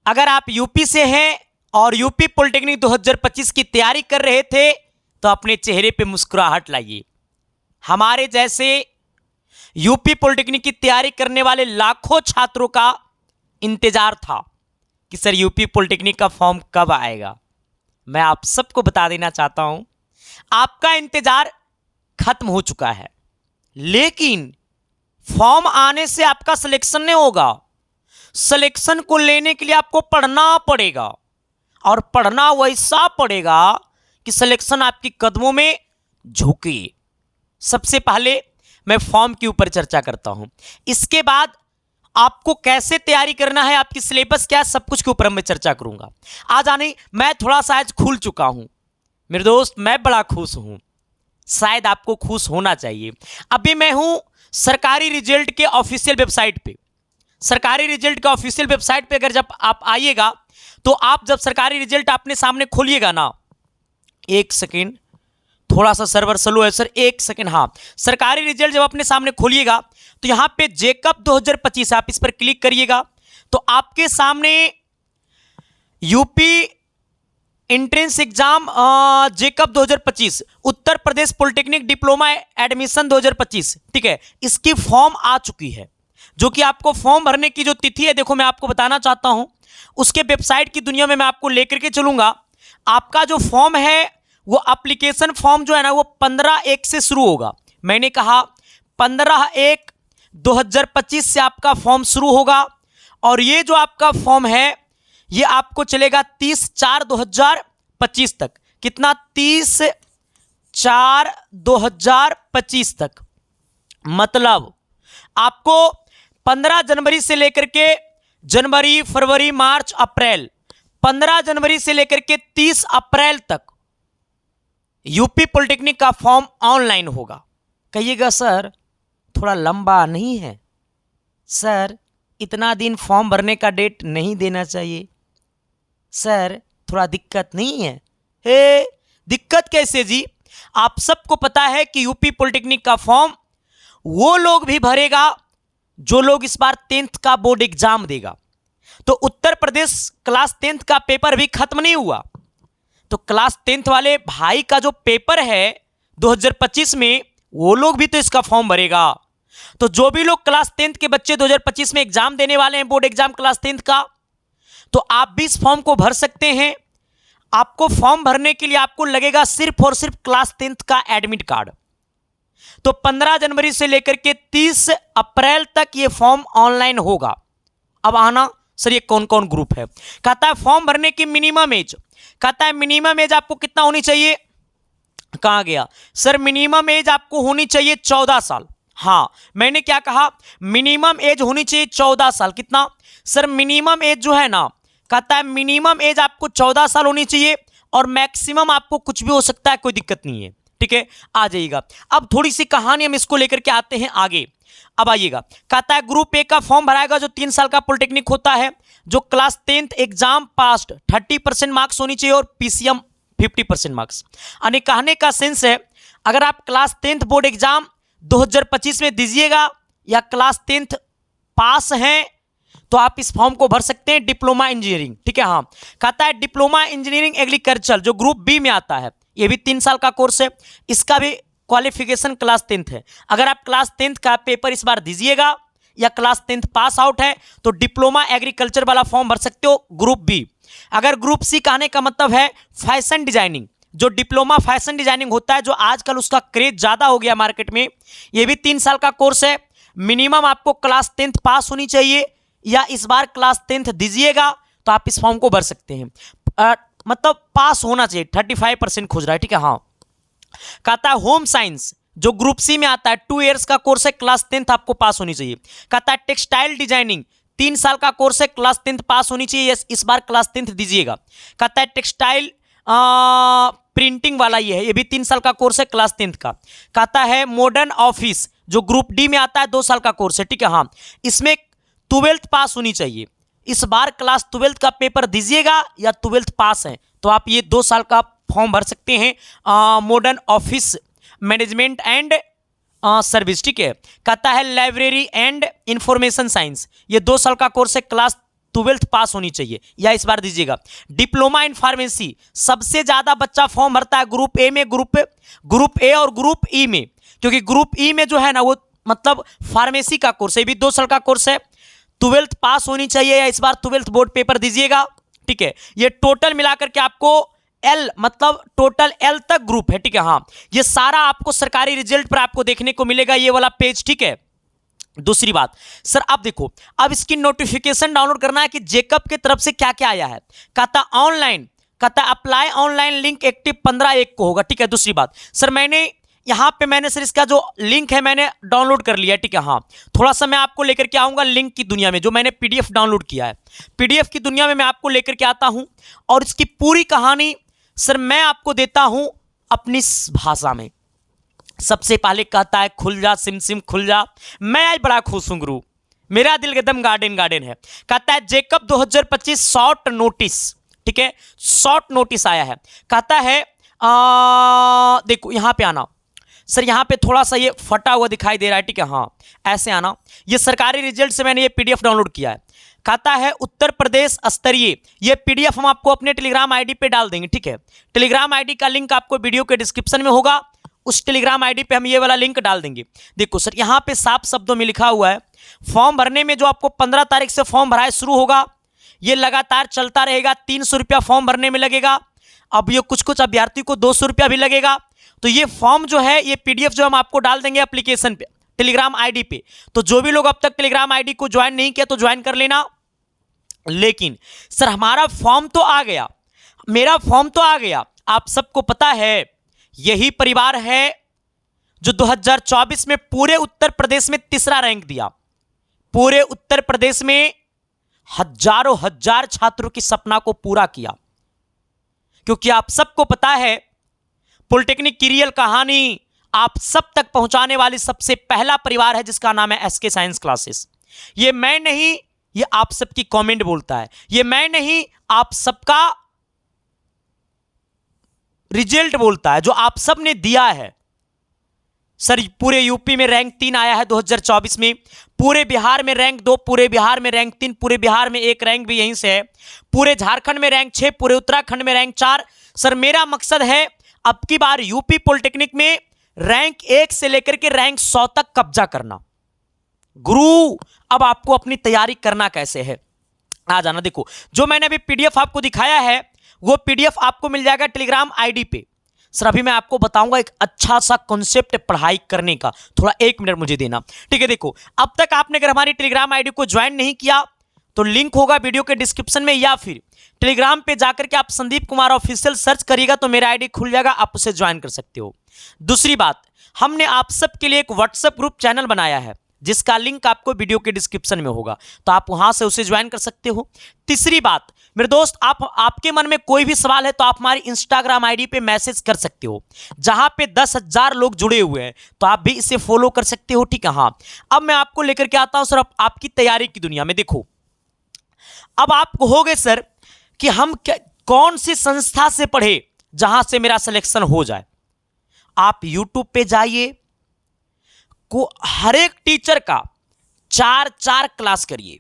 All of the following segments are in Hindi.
अगर आप यूपी से हैं और यूपी पॉलिटेक्निक 2025 की तैयारी कर रहे थे तो अपने चेहरे पे मुस्कुराहट लाइए। हमारे जैसे यूपी पॉलिटेक्निक की तैयारी करने वाले लाखों छात्रों का इंतजार था कि सर यूपी पॉलिटेक्निक का फॉर्म कब आएगा। मैं आप सबको बता देना चाहता हूं, आपका इंतजार खत्म हो चुका है, लेकिन फॉर्म आने से आपका सिलेक्शन नहीं होगा। सिलेक्शन को लेने के लिए आपको पढ़ना पड़ेगा और पढ़ना वैसा पड़ेगा कि सिलेक्शन आपके कदमों में झुके। सबसे पहले मैं फॉर्म के ऊपर चर्चा करता हूं, इसके बाद आपको कैसे तैयारी करना है, आपकी सिलेबस क्या है, सब कुछ के ऊपर मैं चर्चा करूंगा। आज आने मैं थोड़ा सा आज खुल चुका हूं मेरे दोस्त, मैं बड़ा खुश हूं, शायद आपको खुश होना चाहिए। अभी मैं हूं सरकारी रिजल्ट के ऑफिशियल वेबसाइट पे। सरकारी रिजल्ट के ऑफिशियल वेबसाइट पे अगर जब आप आइएगा तो आप जब सरकारी रिजल्ट अपने सामने खोलिएगा ना, एक सेकेंड, थोड़ा सा सर्वर स्लो है सर, एक सेकेंड। हाँ, सरकारी रिजल्ट जब अपने सामने खोलिएगा तो यहां पे जेकब 2025 आप इस पर क्लिक करिएगा तो आपके सामने UP entrance exam Jacob 2025 Uttar Pradesh polytechnic diploma admission 2025, ठीक है, इसकी फॉर्म आ चुकी है। जो कि आपको फॉर्म भरने की जो तिथि है, देखो मैं आपको बताना चाहता हूं, उसके वेबसाइट की दुनिया में मैं आपको लेकर के चलूंगा। आपका जो फॉर्म है वो एप्लीकेशन फॉर्म जो है ना वो 15/1 से शुरू होगा। मैंने कहा 15/1/2025 से आपका फॉर्म शुरू होगा और ये जो आपका फॉर्म है ये आपको चलेगा 30/4/2025 तक। कितना? 30/4/2025 तक। मतलब आपको 15 जनवरी से लेकर के जनवरी, फरवरी, मार्च, अप्रैल, 15 जनवरी से लेकर के 30 अप्रैल तक यूपी पॉलिटेक्निक का फॉर्म ऑनलाइन होगा। कहिएगा सर थोड़ा लंबा नहीं है? सर इतना दिन फॉर्म भरने का डेट नहीं देना चाहिए। सर थोड़ा दिक्कत नहीं है? हे, दिक्कत कैसे जी? आप सबको पता है कि यूपी पॉलिटेक्निक का फॉर्म वो लोग भी भरेगा जो लोग इस बार 10th का बोर्ड एग्जाम देगा। तो उत्तर प्रदेश क्लास 10th का पेपर भी खत्म नहीं हुआ, तो क्लास 10th वाले भाई का जो पेपर है 2025 में वो लोग भी तो इसका फॉर्म भरेगा। तो जो भी लोग क्लास 10th के बच्चे 2025 में एग्जाम देने वाले हैं, बोर्ड एग्जाम क्लास 10th का, तो आप भी इस फॉर्म को भर सकते हैं। आपको फॉर्म भरने के लिए आपको लगेगा सिर्फ और सिर्फ क्लास 10th का एडमिट कार्ड। तो 15 जनवरी से लेकर के 30 अप्रैल तक ये फॉर्म ऑनलाइन होगा। अब आना सर ये कौन कौन ग्रुप है? कहता है फॉर्म भरने की मिनिमम एज, कहता है मिनिमम एज आपको कितना होनी चाहिए? कहां गया सर? मिनिमम एज आपको होनी चाहिए 14 साल। हाँ, मैंने क्या कहा? मिनिमम एज होनी चाहिए 14 साल। कितना सर? मिनिमम एज जो है ना, कहता है मिनिमम एज आपको 14 साल होनी चाहिए और मैक्सिमम आपको कुछ भी हो सकता है, कोई दिक्कत नहीं है, ठीक है, आ जाइएगा। अब थोड़ी सी कहानी हम इसको लेकर के आते हैं आगे। अब आइएगा, कहता है ग्रुप ए का फॉर्म भराएगा जो 3 साल का पॉलिटेक्निक होता है, जो class 10th exam passed 30% marks होनी चाहिए और पीसीएम 50% मार्क्स। यानी कहने का सेंस है अगर आप क्लास 10th बोर्ड एग्जाम 2025 में दीजिएगा या क्लास 10th पास हैं तो आप इस फॉर्म को भर सकते हैं। डिप्लोमा इंजीनियरिंग, ठीक है, हाँ, कहता है डिप्लोमा इंजीनियरिंग एग्रीकल्चर जो ग्रुप बी में आता है, ये भी 3 साल का कोर्स है, इसका भी क्वालिफिकेशन क्लास 10th है। अगर आप क्लास 10th का पेपर इस बार दीजिएगा या क्लास 10th पास आउट है तो डिप्लोमा एग्रीकल्चर वाला फॉर्म भर सकते हो, ग्रुप बी। अगर ग्रुप सी कहने का मतलब है फैशन डिजाइनिंग, जो डिप्लोमा फैशन डिजाइनिंग होता है, जो आजकल उसका क्रेज ज्यादा हो गया मार्केट में, ये भी 3 साल का कोर्स है। मिनिमम आपको क्लास 10th पास होनी चाहिए या इस बार क्लास 10th दीजिएगा तो आप इस फॉर्म को भर सकते हैं। मतलब पास होना चाहिए, 35% खोज रहा है, ठीक है, हाँ। कहता है होम साइंस जो ग्रुप सी में आता है 2 इयर्स का कोर्स है, क्लास 10th आपको पास होनी चाहिए। कहता है टेक्सटाइल डिजाइनिंग 3 साल का कोर्स है, क्लास 10th पास होनी चाहिए, इस बार क्लास 10th दीजिएगा। कहता है टेक्सटाइल प्रिंटिंग वाला ये भी 3 साल का कोर्स है, क्लास 10th का। कहता है मॉडर्न ऑफिस जो ग्रुप डी में आता है 2 साल का कोर्स है, ठीक है, हाँ, इसमें 12th पास होनी चाहिए। इस बार क्लास 12th का पेपर दीजिएगा या 12th पास है तो आप ये 2 साल का फॉर्म भर सकते हैं। Modern office management and service, ठीक है। कहता है लाइब्रेरी एंड इंफॉर्मेशन साइंस, ये 2 साल का कोर्स है, क्लास 12th पास होनी चाहिए, या इस बार दीजिएगा डिप्लोमा इन फार्मेसी, सबसे ज्यादा बच्चा फॉर्म भरता है ग्रुप ए में, ग्रुप ए और ग्रुप ई में, क्योंकि ग्रुप ई में जो है ना वो मतलब फार्मेसी का कोर्स है, भी 2 साल का कोर्स है। 12th पास होनी चाहिए, या इस बार 12th बोर्ड पेपर दीजिएगा, ठीक है। ये टोटल मिलाकर के आपको एल मतलब टोटल एल तक ग्रुप है, ठीक है। हाँ, ये सारा आपको सरकारी रिजल्ट पर आपको देखने को मिलेगा, ये वाला पेज, ठीक है। दूसरी बात सर, आप देखो अब इसकी नोटिफिकेशन डाउनलोड करना है कि जेकब की तरफ से क्या क्या आया है। कहता ऑनलाइन, कहता अप्लाई ऑनलाइन, लिंक एक्टिव 15/1 को होगा, ठीक है। दूसरी बात सर, मैंने सर इसका जो लिंक है मैंने डाउनलोड कर लिया है, ठीक है। हाँ, थोड़ा सा मैं आपको लेकर के आऊंगा लिंक की दुनिया में, जो मैंने पीडीएफ डाउनलोड किया है, पीडीएफ की दुनिया में मैं आपको लेकर के आता हूं, और इसकी पूरी कहानी सर मैं आपको देता हूं अपनी भाषा में। सबसे पहले कहता है खुल जा सिम सिम खुल जा, मैं आज बड़ा खुश हूं गुरु, मेरा दिल एकदम गार्डन गार्डन है। कहता है जेकब 2025 शॉर्ट नोटिस, ठीक है, शॉर्ट नोटिस आया है। कहता है देखो यहां पे आना सर, यहां पे थोड़ा सा ये फटा हुआ दिखाई दे रहा है, ठीक है। हाँ, ऐसे आना, ये सरकारी रिजल्ट से मैंने ये पीडीएफ डाउनलोड किया है। कहता है उत्तर प्रदेश स्तरीय, ये पीडीएफ हम आपको अपने टेलीग्राम आईडी पे डाल देंगे, ठीक है। टेलीग्राम आईडी का लिंक आपको वीडियो के डिस्क्रिप्शन में होगा, उस टेलीग्राम आईडी पे हम ये वाला लिंक डाल देंगे। देखो सर, यहाँ पे साफ शब्दों में लिखा हुआ है, फॉर्म भरने में जो आपको 15 तारीख से फॉर्म भराए शुरू होगा, ये लगातार चलता रहेगा। 300 रुपया फॉर्म भरने में लगेगा। अब ये कुछ अभ्यर्थी को 200 रुपया भी लगेगा। तो ये फॉर्म जो है, ये पीडीएफ जो हम आपको डाल देंगे एप्लीकेशन पे, टेलीग्राम आईडी पे। तो जो भी लोग अब तक टेलीग्राम आईडी को ज्वाइन नहीं किया तो ज्वाइन कर लेना। लेकिन सर हमारा फॉर्म तो आ गया, मेरा फॉर्म तो आ गया, आप सबको पता है यही परिवार है जो 2024 में पूरे उत्तर प्रदेश में तीसरा रैंक दिया। पूरे उत्तर प्रदेश में हजारों हजार छात्रों की सपना को पूरा किया। क्योंकि आप सबको पता है पॉलिटेक्निक की रियल कहानी आप सब तक पहुंचाने वाली सबसे पहला परिवार है जिसका नाम है एसके साइंस क्लासेस। ये मैं नहीं, ये आप सबकी कमेंट बोलता है, ये मैं नहीं, आप सबका रिजल्ट बोलता है जो आप सब ने दिया है। सर पूरे यूपी में रैंक 3 आया है 2024 में, पूरे बिहार में रैंक 2, पूरे बिहार में रैंक 3, पूरे बिहार में एक रैंक भी यहीं से है, पूरे झारखंड में रैंक 6, पूरे उत्तराखंड में रैंक 4। सर मेरा मकसद है अब की बार यूपी पॉलिटेक्निक में रैंक 1 से लेकर के रैंक 100 तक कब्जा करना। गुरु अब आपको अपनी तैयारी करना कैसे है, आ जाना। देखो जो मैंने अभी पीडीएफ आपको दिखाया है वो पीडीएफ आपको मिल जाएगा टेलीग्राम आईडी पे। सर अभी मैं आपको बताऊंगा एक अच्छा सा कॉन्सेप्ट पढ़ाई करने का, थोड़ा 1 मिनट मुझे देना, ठीक है। देखो अब तक आपने अगर हमारी टेलीग्राम आईडी को ज्वाइन नहीं किया तो लिंक होगा वीडियो के डिस्क्रिप्शन में, या फिर टेलीग्राम पे जाकर के आप संदीप कुमार ऑफिशियल सर्च करिएगा तो मेरा आईडी खुल जाएगा, आप उसे ज्वाइन कर सकते हो। दूसरी बात, हमने आप सबके लिए एक व्हाट्सएप ग्रुप चैनल बनाया है जिसका लिंक आपको वीडियो के डिस्क्रिप्शन में होगा, तो आप वहां से उसे ज्वाइन कर सकते हो। तीसरी बात मेरे दोस्त, आपके मन में कोई भी सवाल है तो आप हमारी इंस्टाग्राम आईडी पे मैसेज कर सकते हो, जहां पे 10,000 लोग जुड़े हुए हैं, तो आप भी इसे फॉलो कर सकते हो, ठीक है। हाँ, अब मैं आपको लेकर के आता हूं सर आपकी तैयारी की दुनिया में। देखो अब आप कहोगे सर कि हम कौन सी संस्था से पढ़े जहां से मेरा सिलेक्शन हो जाए। आप यूट्यूब पे जाइए, को हर एक टीचर का 4 क्लास करिए।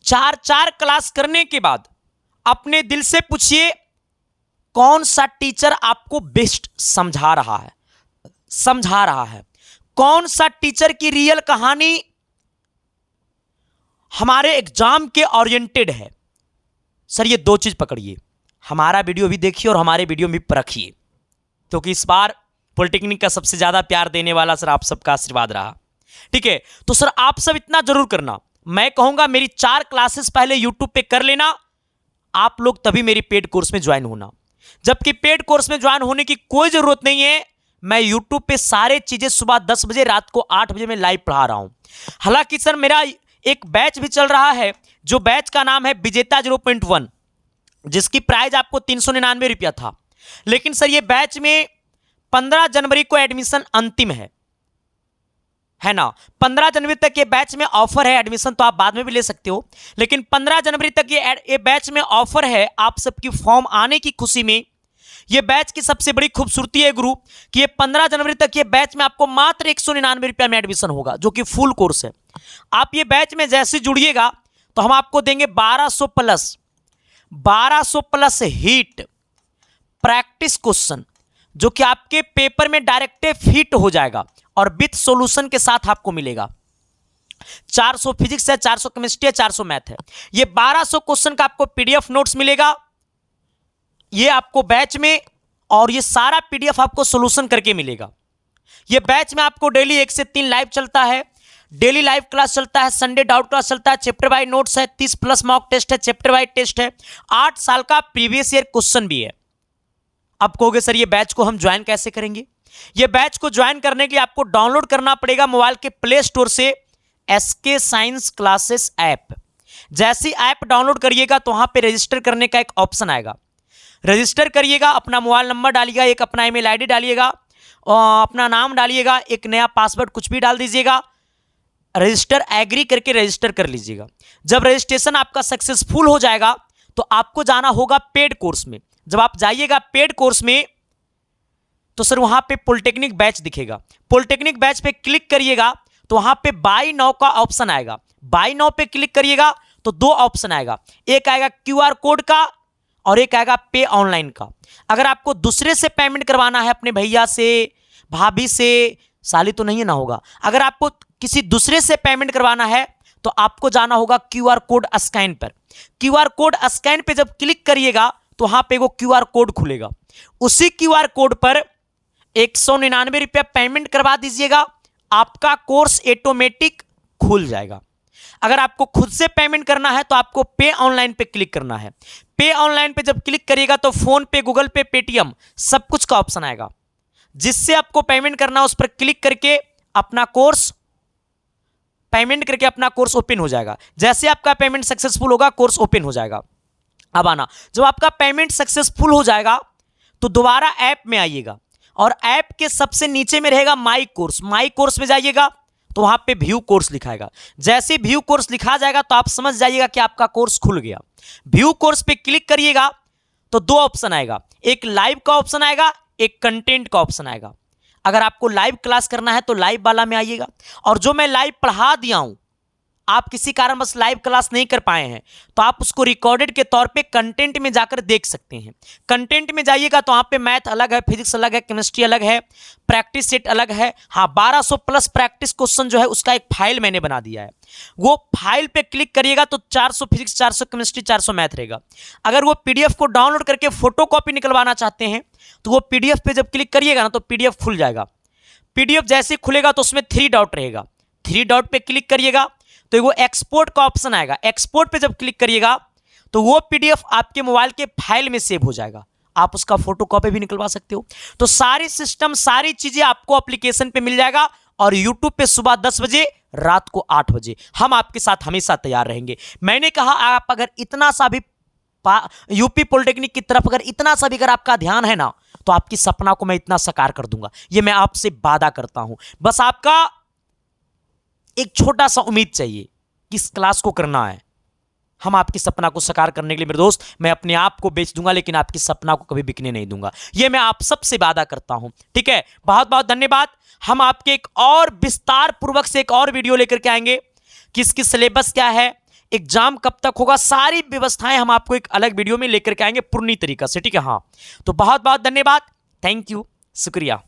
4 क्लास करने के बाद अपने दिल से पूछिए कौन सा टीचर आपको बेस्ट समझा रहा है, कौन सा टीचर की रियल कहानी हमारे एग्जाम के ओरिएंटेड है। सर ये 2 चीज पकड़िए, हमारा वीडियो भी देखिए और हमारे वीडियो भी परखिए, क्योंकि इस बार पॉलिटेक्निक का सबसे ज्यादा प्यार देने वाला सर आप सबका आशीर्वाद रहा, ठीक है। तो सर आप सब इतना जरूर करना, मैं कहूंगा मेरी 4 क्लासेस पहले यूट्यूब पे कर लेना, आप लोग तभी मेरी पेड कोर्स में ज्वाइन होना। जबकि पेड कोर्स में ज्वाइन होने की कोई जरूरत नहीं है, मैं यूट्यूब पे सारे चीजें सुबह 10 बजे, रात को 8 बजे में लाइव पढ़ा रहा हूं। हालांकि सर मेरा एक बैच भी चल रहा है, जो बैच का नाम है विजेता 0.1, जिसकी प्राइस आपको 399 रुपया था। लेकिन सर ये बैच में 15 जनवरी को एडमिशन अंतिम है ना। 15 जनवरी तक ये बैच में ऑफर है, एडमिशन तो आप बाद में भी ले सकते हो, लेकिन 15 जनवरी तक ये बैच में ऑफर है। आप सबकी फॉर्म आने की खुशी में ये बैच की सबसे बड़ी खूबसूरती है गुरु कि ये 15 जनवरी तक ये बैच में आपको मात्र 199 रुपया में एडमिशन होगा, जो कि फुल कोर्स है। आप ये बैच में जैसे जुड़िएगा तो हम आपको देंगे 1200 प्लस हीट प्रैक्टिस क्वेश्चन, जो कि आपके पेपर में डायरेक्ट फिट हो जाएगा और विथ सॉल्यूशन के साथ आपको मिलेगा। 400 फिजिक्स है, 400 केमिस्ट्री है, 400 मैथ है। ये 1200 क्वेश्चन का आपको पीडीएफ नोट्स मिलेगा ये आपको बैच में, और ये सारा पीडीएफ आपको सॉल्यूशन करके मिलेगा। ये बैच में आपको डेली 1 से 3 लाइव चलता है, डेली लाइव क्लास चलता है, संडे डाउट क्लास चलता है, चैप्टर वाइज नोट्स है, 30 प्लस मॉक टेस्ट है, चैप्टर वाइज टेस्ट है, 8 साल का प्रीवियस ईयर क्वेश्चन भी है। अब कहोगे सर ये बैच को हम ज्वाइन कैसे करेंगे? ये बैच को ज्वाइन करने के लिए आपको डाउनलोड करना पड़ेगा मोबाइल के प्ले स्टोर से एसके साइंस क्लासेस ऐप। जैसे ऐप डाउनलोड करिएगा तो वहां पे रजिस्टर करने का एक ऑप्शन आएगा। रजिस्टर करिएगा, अपना मोबाइल नंबर डालिएगा, एक अपना ईमेल आईडी डालिएगा, अपना नाम डालिएगा, एक नया पासवर्ड कुछ भी डाल दीजिएगा, रजिस्टर एग्री करके रजिस्टर कर लीजिएगा। जब रजिस्ट्रेशन आपका सक्सेसफुल हो जाएगा तो आपको जाना होगा पेड कोर्स में। जब आप जाइएगा पेड कोर्स में तो सर वहां पे पॉलिटेक्निक बैच दिखेगा। पॉलिटेक्निक बैच पे क्लिक करिएगा तो वहां पे बाय नाउ का ऑप्शन आएगा। बाय नाउ पे क्लिक करिएगा तो 2 ऑप्शन आएगा, एक आएगा क्यूआर कोड का और एक आएगा पे ऑनलाइन का। अगर आपको दूसरे से पेमेंट करवाना है, अपने भैया से, भाभी से, साली तो नहीं ना होगा, अगर आपको किसी दूसरे से पेमेंट करवाना है तो आपको जाना होगा क्यूआर कोड स्कैन पर। क्यूआर कोड स्कैन पे जब क्लिक करिएगा तो वहां पे वो क्यूआर कोड खुलेगा। उसी क्यूआर कोड पर 199 रुपया पेमेंट करवा दीजिएगा, आपका कोर्स ऑटोमेटिक खुल जाएगा। अगर आपको खुद से पेमेंट करना है तो आपको पे ऑनलाइन पे क्लिक करना है। पे ऑनलाइन पे जब क्लिक करिएगा तो फोन पे, गूगल पे, पेटीएम सब कुछ का ऑप्शन आएगा। जिससे आपको पेमेंट करना है उस पर क्लिक करके अपना कोर्स पेमेंट करके अपना कोर्स ओपन हो जाएगा। जैसे आपका पेमेंट सक्सेसफुल होगा कोर्स ओपन हो जाएगा। अब आना, जब आपका पेमेंट सक्सेसफुल हो जाएगा तो दोबारा ऐप में आइएगा और ऐप के सबसे नीचे में रहेगा माई कोर्स। माई कोर्स में जाइएगा तो वहां पे व्यू कोर्स लिखाएगा। जैसे व्यू कोर्स लिखा जाएगा तो आप समझ जाइएगा कि आपका कोर्स खुल गया। व्यू कोर्स पे क्लिक करिएगा तो 2 ऑप्शन आएगा, एक लाइव का ऑप्शन आएगा, एक कंटेंट का ऑप्शन आएगा। अगर आपको लाइव क्लास करना है तो लाइव वाला में आइएगा, और जो मैं लाइव पढ़ा दिया हूं, आप किसी कारणवश लाइव क्लास नहीं कर पाए हैं तो आप उसको रिकॉर्डेड के तौर पे कंटेंट में जाकर देख सकते हैं। कंटेंट में जाइएगा तो वहाँ पे मैथ अलग है, फिजिक्स अलग है, केमिस्ट्री अलग है, प्रैक्टिस सेट अलग है। हाँ, 1200 प्लस प्रैक्टिस क्वेश्चन जो है उसका एक फाइल मैंने बना दिया है। वो फाइल पे क्लिक करिएगा तो 400 फिजिक्स, 400 केमिस्ट्री, 400 मैथ रहेगा। अगर वो पीडीएफ को डाउनलोड करके फोटो कॉपी निकलवाना चाहते हैं तो वो पीडीएफ पे जब क्लिक करिएगा ना तो पीडीएफ खुल जाएगा। पीडीएफ जैसे खुलेगा तो उसमें 3 डॉट रहेगा, 3 डॉट पे क्लिक करिएगा तो वो एक्सपोर्ट का ऑप्शन आएगा। एक्सपोर्ट पे जब क्लिक करिएगा तो वो पीडीएफ आपके मोबाइल के फाइल में सेव हो जाएगा। आप उसका फोटो कॉपी भी निकलवा सकते हो। तो सारी सिस्टम, सारी चीजें आपको एप्लीकेशन पे मिल जाएगा। और यूट्यूब पे सुबह 10 बजे, रात को 8 बजे हम आपके साथ हमेशा तैयार रहेंगे। मैंने कहा आप अगर इतना सा भी यूपी पॉलिटेक्निक की तरफ अगर इतना सा भी अगर आपका ध्यान है ना तो आपकी सपना को मैं इतना साकार कर दूंगा, ये मैं आपसे वादा करता हूं। बस आपका एक छोटा सा उम्मीद चाहिए कि इस क्लास को करना है। हम आपकी सपना को साकार करने के लिए मेरे दोस्त, मैं अपने आप को बेच दूंगा लेकिन आपकी सपना को कभी बिकने नहीं दूंगा, ये मैं आप सबसे वादा करता हूं। ठीक है, बहुत बहुत धन्यवाद। हम आपके एक और विस्तार पूर्वक से एक और वीडियो लेकर के आएंगे कि इसकी सिलेबस क्या है, एग्जाम कब तक होगा, सारी व्यवस्थाएं हम आपको एक अलग वीडियो में लेकर के आएंगे पूर्ण तरीका से। ठीक है, हाँ, तो बहुत बहुत धन्यवाद, थैंक यू, शुक्रिया।